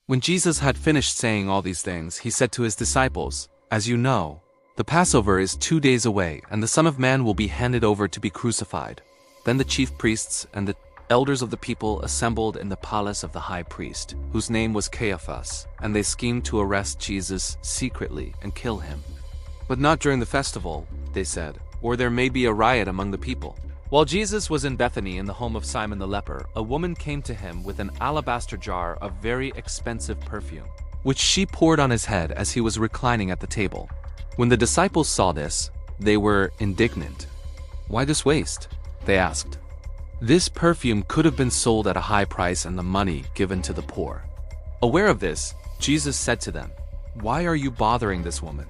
When Jesus had finished saying all these things, he said to his disciples, "As you know, the Passover is 2 days away, and the Son of Man will be handed over to be crucified." Then the chief priests and the elders of the people assembled in the palace of the high priest, whose name was Caiaphas, and they schemed to arrest Jesus secretly and kill him. "But not during the festival," they said, "or there may be a riot among the people." While Jesus was in Bethany in the home of Simon the leper, a woman came to him with an alabaster jar of very expensive perfume, which she poured on his head as he was reclining at the table. When the disciples saw this, they were indignant. "Why this waste?" they asked. "This perfume could have been sold at a high price and the money given to the poor." Aware of this, Jesus said to them, "Why are you bothering this woman?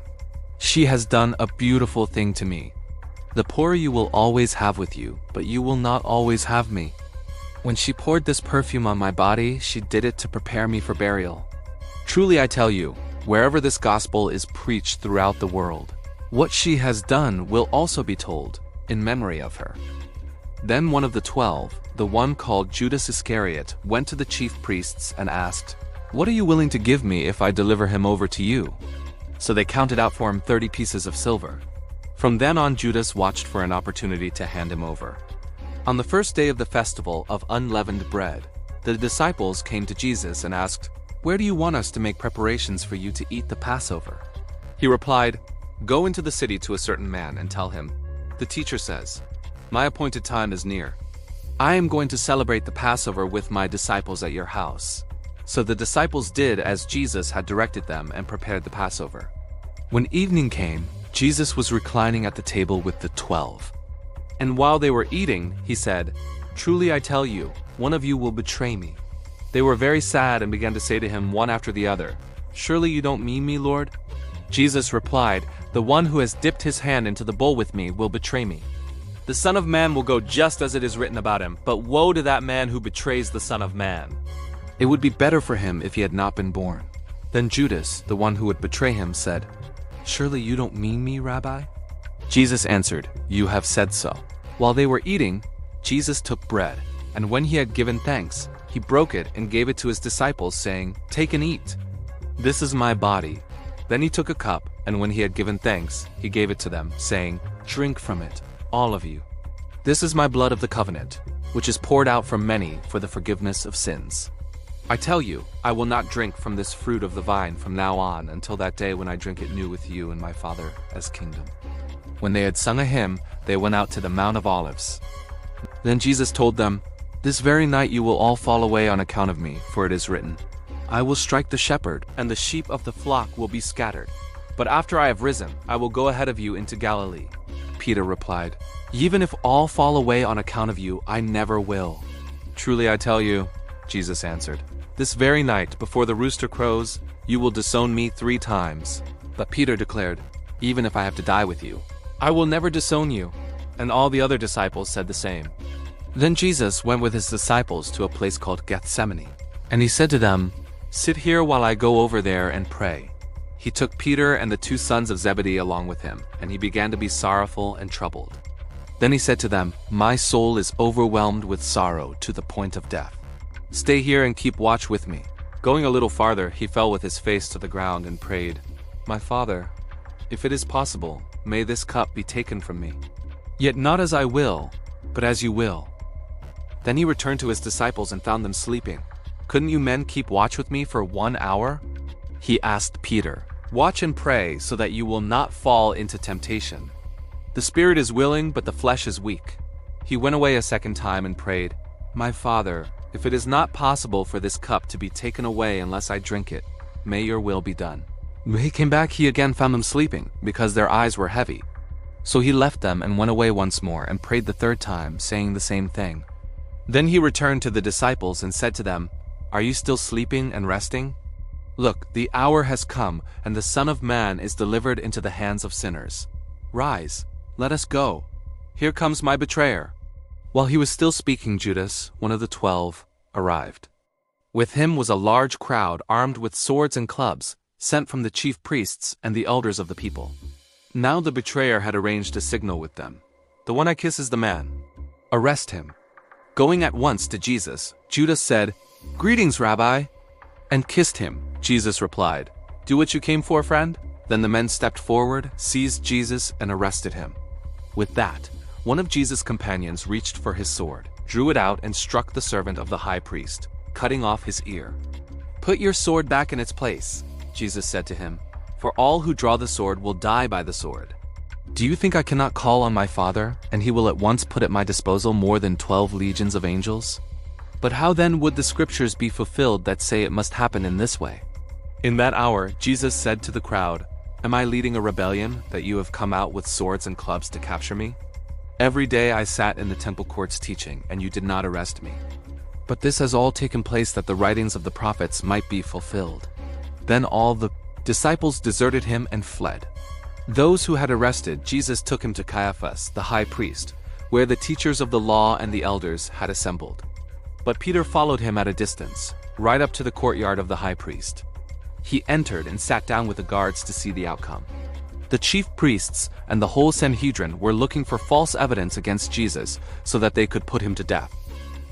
She has done a beautiful thing to me. The poor you will always have with you, but you will not always have me. When she poured this perfume on my body, she did it to prepare me for burial. Truly I tell you, wherever this gospel is preached throughout the world, what she has done will also be told in memory of her." Then one of the 12, the one called Judas Iscariot, went to the chief priests and asked, "What are you willing to give me if I deliver him over to you?" So they counted out for him 30 pieces of silver. From then on, Judas watched for an opportunity to hand him over. On the first day of the festival of unleavened bread, the disciples came to Jesus and asked, "Where do you want us to make preparations for you to eat the Passover?" He replied, "Go into the city to a certain man and tell him, 'The teacher says, my appointed time is near. I am going to celebrate the Passover with my disciples at your house.'" So the disciples did as Jesus had directed them and prepared the Passover. When evening came, Jesus was reclining at the table with the 12. And while they were eating, he said, "Truly I tell you, one of you will betray me." They were very sad and began to say to him one after the other, "Surely you don't mean me, Lord?" Jesus replied, "The one who has dipped his hand into the bowl with me will betray me. The Son of Man will go just as it is written about him, but woe to that man who betrays the Son of Man. It would be better for him if he had not been born." Then Judas, the one who would betray him, said, "Surely you don't mean me, Rabbi?" Jesus answered, "You have said so." While they were eating, Jesus took bread, and when he had given thanks, he broke it and gave it to his disciples, saying, "Take and eat. This is my body." Then he took a cup, and when he had given thanks, he gave it to them, saying, "Drink from it, all of you. This is my blood of the covenant, which is poured out for many for the forgiveness of sins. I tell you, I will not drink from this fruit of the vine from now on until that day when I drink it new with you in my Father's kingdom." When they had sung a hymn, they went out to the Mount of Olives. Then Jesus told them, "This very night you will all fall away on account of me, for it is written, 'I will strike the shepherd, and the sheep of the flock will be scattered.' But after I have risen, I will go ahead of you into Galilee." Peter replied, "Even if all fall away on account of you, I never will." "Truly I tell you," Jesus answered, "this very night, before the rooster crows, you will disown me 3 times. But Peter declared, "Even if I have to die with you, I will never disown you." And all the other disciples said the same. Then Jesus went with his disciples to a place called Gethsemane, and he said to them, "Sit here while I go over there and pray." He took Peter and the 2 sons of Zebedee along with him, and he began to be sorrowful and troubled. Then he said to them, "My soul is overwhelmed with sorrow to the point of death. Stay here and keep watch with me." Going a little farther, he fell with his face to the ground and prayed, "My Father, if it is possible, may this cup be taken from me. Yet not as I will, but as you will." Then he returned to his disciples and found them sleeping. "Couldn't you men keep watch with me for 1 hour?" He asked Peter, "Watch and pray so that you will not fall into temptation. The spirit is willing, but the flesh is weak." He went away a second time and prayed, "My Father, if it is not possible for this cup to be taken away unless I drink it, may your will be done." When he came back, he again found them sleeping, because their eyes were heavy. So he left them and went away once more and prayed the 3rd time, saying the same thing. Then he returned to the disciples and said to them, "Are you still sleeping and resting? Look, the hour has come, and the Son of Man is delivered into the hands of sinners. Rise, let us go. Here comes my betrayer." While he was still speaking, Judas, one of the 12, arrived. With him was a large crowd armed with swords and clubs, sent from the chief priests and the elders of the people. Now the betrayer had arranged a signal with them. "The one I kiss is the man. Arrest him." Going at once to Jesus, Judas said, "Greetings, Rabbi." and kissed him. Jesus replied, "Do what you came for, friend?" Then the men stepped forward, seized Jesus, and arrested him. With that, one of Jesus' companions reached for his sword, drew it out, and struck the servant of the high priest, cutting off his ear. "Put your sword back in its place," Jesus said to him, "for all who draw the sword will die by the sword. Do you think I cannot call on my Father, and he will at once put at my disposal more than 12 legions of angels? But how then would the scriptures be fulfilled that say it must happen in this way?" In that hour, Jesus said to the crowd, "Am I leading a rebellion that you have come out with swords and clubs to capture me? Every day I sat in the temple courts teaching, and you did not arrest me. But this has all taken place that the writings of the prophets might be fulfilled." Then all the disciples deserted him and fled. Those who had arrested Jesus took him to Caiaphas, the high priest, where the teachers of the law and the elders had assembled. But Peter followed him at a distance, right up to the courtyard of the high priest. He entered and sat down with the guards to see the outcome. The chief priests and the whole Sanhedrin were looking for false evidence against Jesus so that they could put him to death.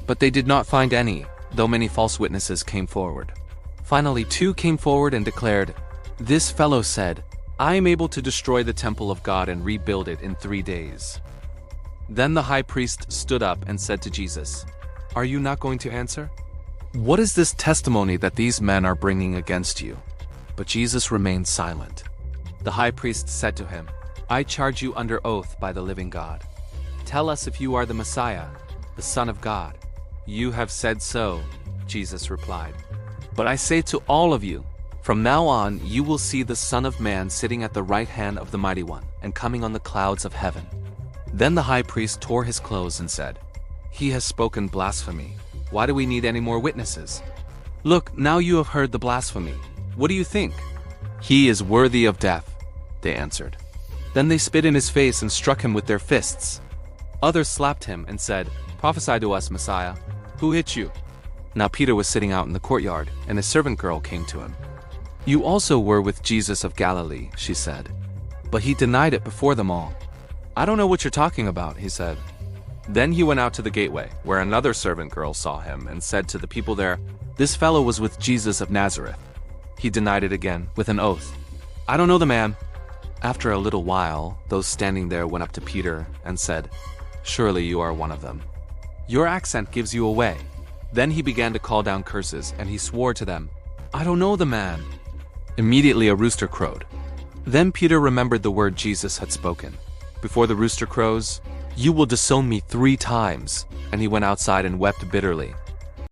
But they did not find any, though many false witnesses came forward. Finally, 2 came forward and declared, "This fellow said, 'I am able to destroy the temple of God and rebuild it in 3 days.'" Then the high priest stood up and said to Jesus, "Are you not going to answer? What is this testimony that these men are bringing against you?" But Jesus remained silent. The high priest said to him, "I charge you under oath by the living God. Tell us if you are the Messiah, the Son of God." "You have said so," Jesus replied. "But I say to all of you, from now on you will see the Son of Man sitting at the right hand of the Mighty One and coming on the clouds of heaven." Then the high priest tore his clothes and said, "He has spoken blasphemy. Why do we need any more witnesses? Look, now you have heard the blasphemy. What do you think?" "He is worthy of death," they answered. Then they spit in his face and struck him with their fists. Others slapped him and said, "Prophesy to us, Messiah. Who hit you?" Now Peter was sitting out in the courtyard, and a servant girl came to him. "You also were with Jesus of Galilee," she said. But he denied it before them all. "I don't know what you're talking about," he said. Then he went out to the gateway, where another servant girl saw him and said to the people there, "This fellow was with Jesus of Nazareth." He denied it again, with an oath, "I don't know the man." After a little while, those standing there went up to Peter and said, "Surely you are one of them. Your accent gives you away." Then he began to call down curses, and he swore to them, "I don't know the man." Immediately a rooster crowed. Then Peter remembered the word Jesus had spoken. "Before the rooster crows, you will disown me 3 times." And he went outside and wept bitterly.